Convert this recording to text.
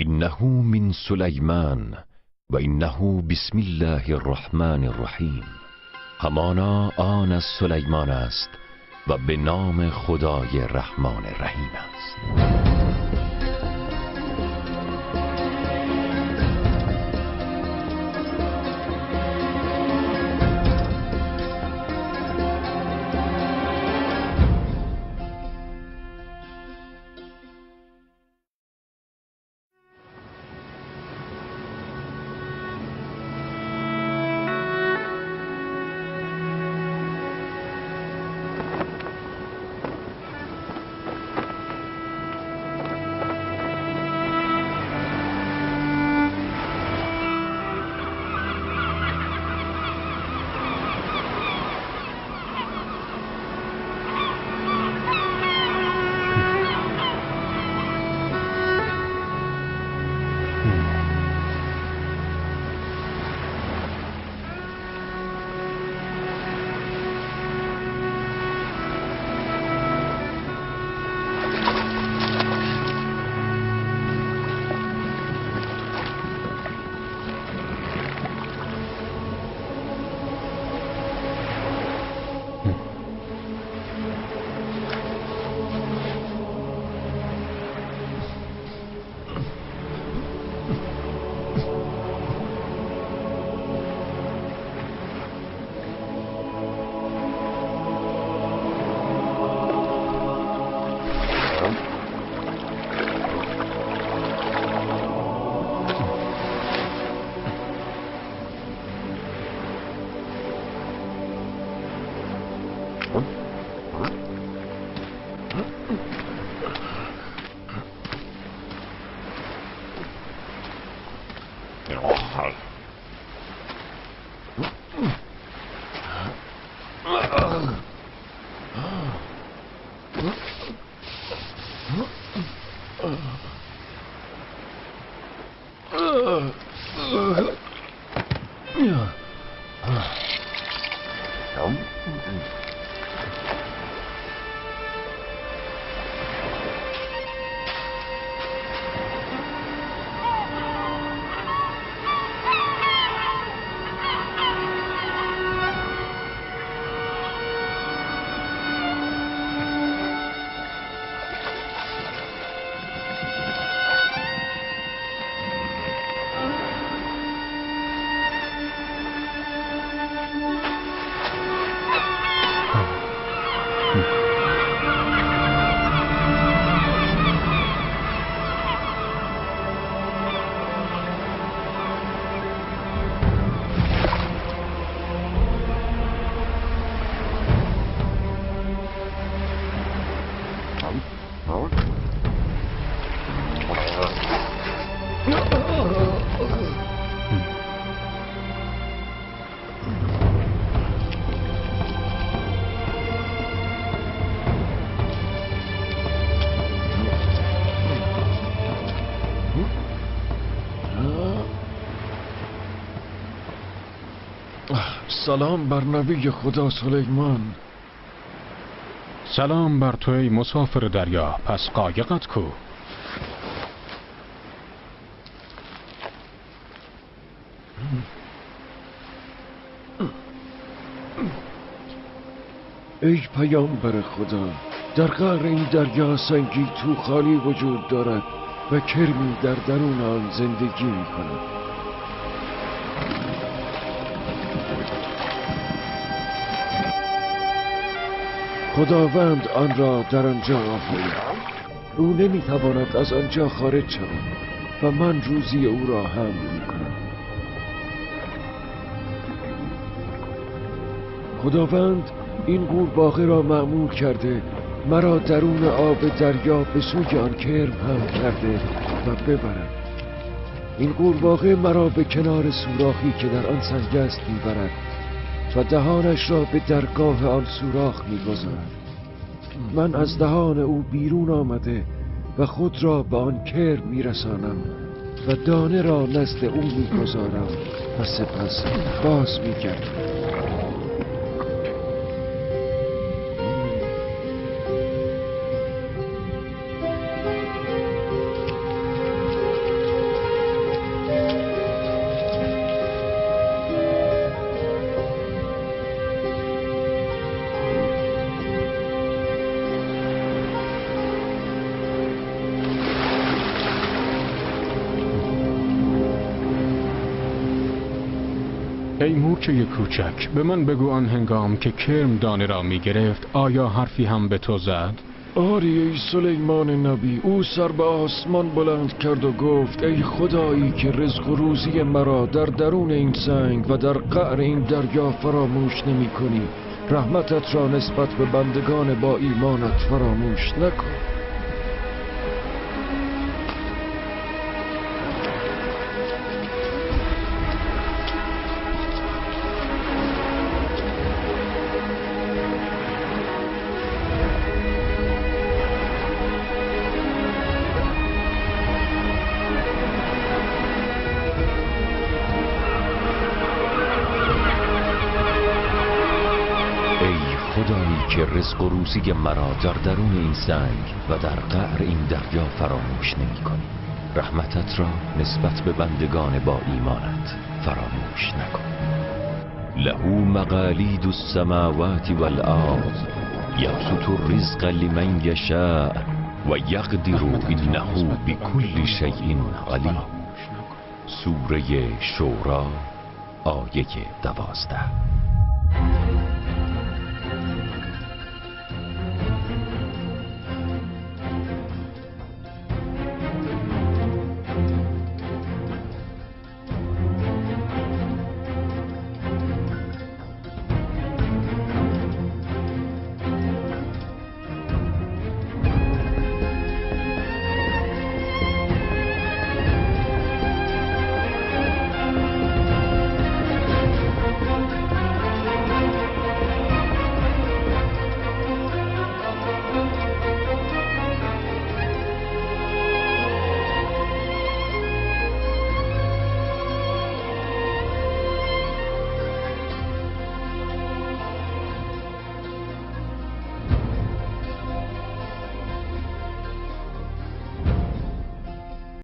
إنه من سلیمان و إنه بسم الله الرحمن الرحیم. همانا آن از سلیمان است و به نام خدای رحمان رحیم است. سلام بر نبی خدا سلیمان. سلام بر تو ای مسافر دریا. پس قایقت کو؟ ای پیامبر خدا، در قعر این دریا سنگی تو خالی وجود دارد و کرمی در درون آن زندگی می کند. خداوند آن را در آنجا آفرید. او نمیتواند از آنجا خارج شود و من روزی او را حمل میکنم. خداوند این قورباغه را مأمور کرده مرا درون آب دریا به سوی آن کرم حمل کرده و ببرد. این قورباغه مرا به کنار سوراخی که در آن سنگ است میبرد و دهانش را به درگاه آن سوراخ میگذارد. من از دهان او بیرون آمده و خود را به آن کرم میرسانم و دانه را نزد او میگذارم و سپس باز میگردم. ای مورچه کوچک، به من بگو آن هنگام که کرم دانه را می گرفت آیا حرفی هم به تو زد؟ آری ای سلیمان نبی. او سر به آسمان بلند کرد و گفت ای خدایی که رزق و روزی مرا در درون این سنگ و در قعر این دریا فراموش نمی کنی، رحمتت را نسبت به بندگان با ایمانت فراموش نکن. خدایی که رزق و روزی مرا در درون این سنگ و در قعر این دریا فراموش نمی کنی، رحمتت را نسبت به بندگان با ایمانت فراموش نکن. له مقالید السماوات والارض یبسط الرزق لمن یشاء و یقدر انه بكل شیء علیم. سوره شورا آیه 12.